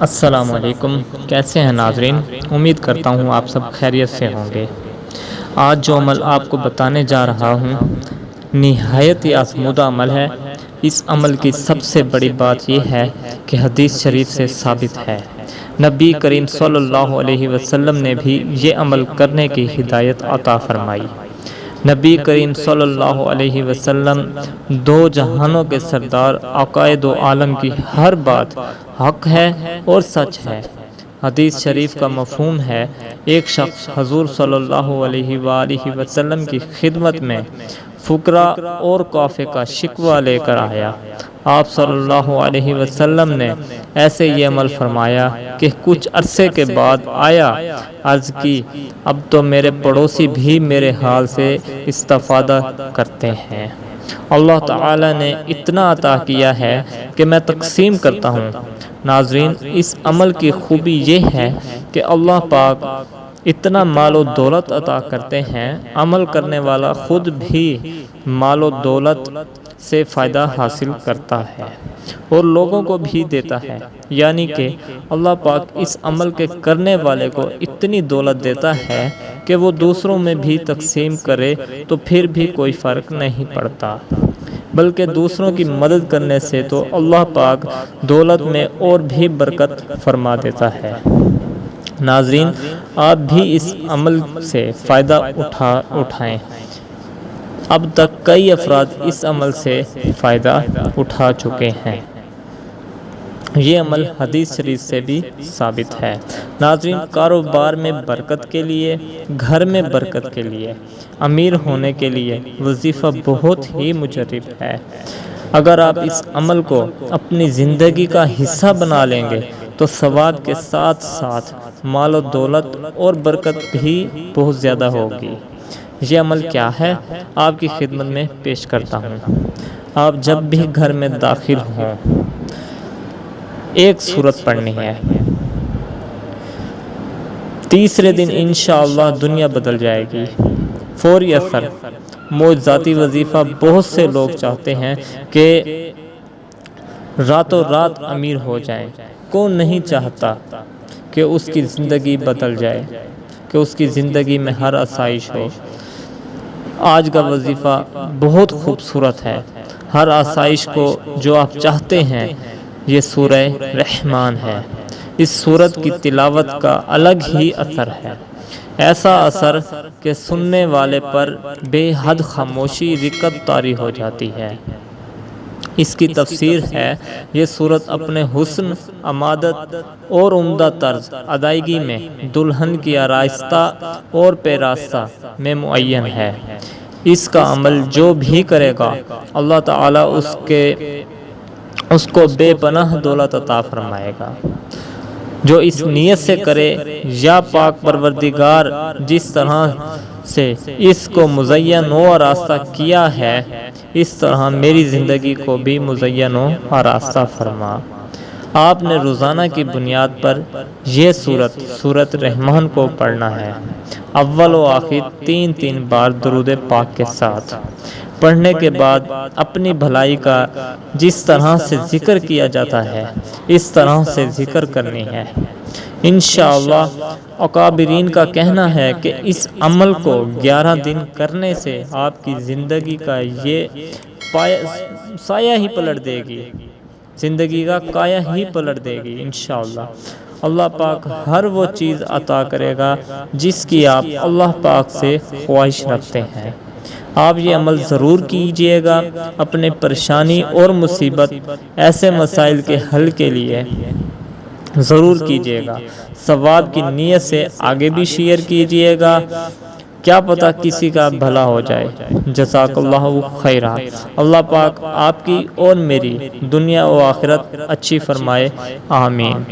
السلام علیکم، کیسے ہیں ناظرین؟ امید کرتا ہوں آپ سب خیریت سے ہوں گے۔ آج جو عمل آپ کو بتانے جا رہا ہوں نہایت ہی آزمودہ عمل ہے۔ اس عمل کی سب سے بڑی بات یہ ہے کہ حدیث شریف سے ثابت ہے۔ نبی کریم صلی اللہ علیہ وسلم نے بھی یہ عمل کرنے کی ہدایت عطا فرمائی۔ نبی کریم صلی اللہ علیہ وسلم دو جہانوں کے سردار آقائے دو عالم کی ہر بات حق ہے اور سچ ہے۔ حدیث شریف کا مفہوم ہے، ایک شخص حضور صلی اللہ علیہ وآلہ وسلم کی خدمت میں فقراء اور قافے کا شکوہ لے کر آیا۔ آپ صلی اللہ علیہ وسلم نے ایسے یہ عمل فرمایا کہ کچھ عرصے کے بعد آیا، عرض کی، اب تو میرے پڑوسی بھی میرے حال سے استفادہ کرتے ہیں۔ اللہ تعالی نے اتنا عطا کیا ہے کہ میں تقسیم کرتا ہوں۔ ناظرین، اس عمل کی خوبی یہ ہے کہ اللہ پاک اتنا مال و دولت عطا کرتے ہیں، عمل کرنے والا خود بھی مال و دولت سے فائدہ حاصل کرتا ہے اور لوگوں کو بھی دیتا ہے، یعنی کہ اللہ پاک اس عمل کے کرنے والے کو اتنی دولت دیتا ہے کہ وہ دوسروں میں بھی تقسیم کرے تو پھر بھی کوئی فرق نہیں پڑتا، بلکہ دوسروں کی مدد کرنے سے تو اللہ پاک دولت میں اور بھی برکت فرما دیتا ہے۔ ناظرین، آپ بھی اس عمل سے فائدہ اٹھائیں۔ اب تک کئی افراد اس عمل سے فائدہ اٹھا چکے ہیں۔ یہ عمل حدیث شریف سے بھی ثابت ہے۔ ناظرین، کاروبار میں برکت کے لیے، گھر میں برکت کے لیے، امیر ہونے کے لیے وظیفہ بہت ہی مجرب ہے۔ اگر آپ اس عمل کو اپنی زندگی کا حصہ بنا لیں گے تو ثواب کے ساتھ ساتھ مال و دولت اور برکت بھی بہت زیادہ ہوگی۔ یہ عمل کیا ہے؟ آپ کی خدمت میں پیش کرتا ہوں۔ آپ جب بھی گھر میں داخل ہوں، ایک سورت پڑھنی ہے۔ تیسرے دن انشاءاللہ دنیا بدل جائے گی۔ فوری اثر، معجزاتی وظیفہ بہت سے لوگ چاہتے ہیں کہ راتوں رات امیر ہو جائیں۔ کون نہیں چاہتا کہ اس کی زندگی بدل جائے، کہ اس کی زندگی میں ہر آسائش ہو۔ آج کا وظیفہ بہت خوبصورت ہے۔ ہر آسائش کو جو آپ چاہتے ہیں، یہ سورہ رحمان ہے۔ اس سورت کی تلاوت کا الگ ہی اثر ہے، ایسا اثر کہ سننے والے پر بے حد خاموشی رکت طاری ہو جاتی ہے۔ اس کی تفسیر ہے، یہ سورت اپنے حسن، عمادت اور عمدہ طرز ادائیگی میں دلہن کی آراستہ اور پیراستہ میں معین ہے۔ اس کا عمل جو بھی کرے گا، اللہ تعالیٰ اس کو بے پناہ دولت عطا فرمائے گا۔ جو اس نیت سے کرے، یا پاک پروردگار جس طرح سے اس کو مزین و آراستہ کیا ہے، اس طرح میری زندگی کو بھی مزین و آراستہ فرما۔ آپ نے روزانہ کی بنیاد پر یہ سورت رحمان کو پڑھنا ہے، اول و آخر 3 بار درود پاک کے ساتھ۔ پڑھنے کے بعد اپنی بھلائی کا جس طرح سے ذکر کیا جاتا ہے، اس طرح سے ذکر کرنی ہے۔ انشاءاللہ اکابرین کا کہنا ہے کہ اس عمل کو 11 دن کرنے سے آپ کی زندگی کا یہ سایہ ہی پلٹ دے گی، زندگی کا کایا ہی پلٹ دے گی۔ انشاءاللہ اللہ پاک ہر وہ چیز عطا کرے گا جس کی آپ اللہ پاک سے خواہش رکھتے ہیں۔ آپ یہ عمل ضرور کیجئے گا، اپنے پریشانی اور مصیبت ایسے مسائل کے حل کے لیے ضرور کیجئے گا۔ ثواب کی نیت سے آگے بھی شیئر کیجئے گا، کیا پتہ کسی کا بھلا ہو جائے۔ جزاک اللہ خیرہ۔ اللہ پاک آپ کی اور میری دنیا و آخرت اچھی فرمائے، آمین۔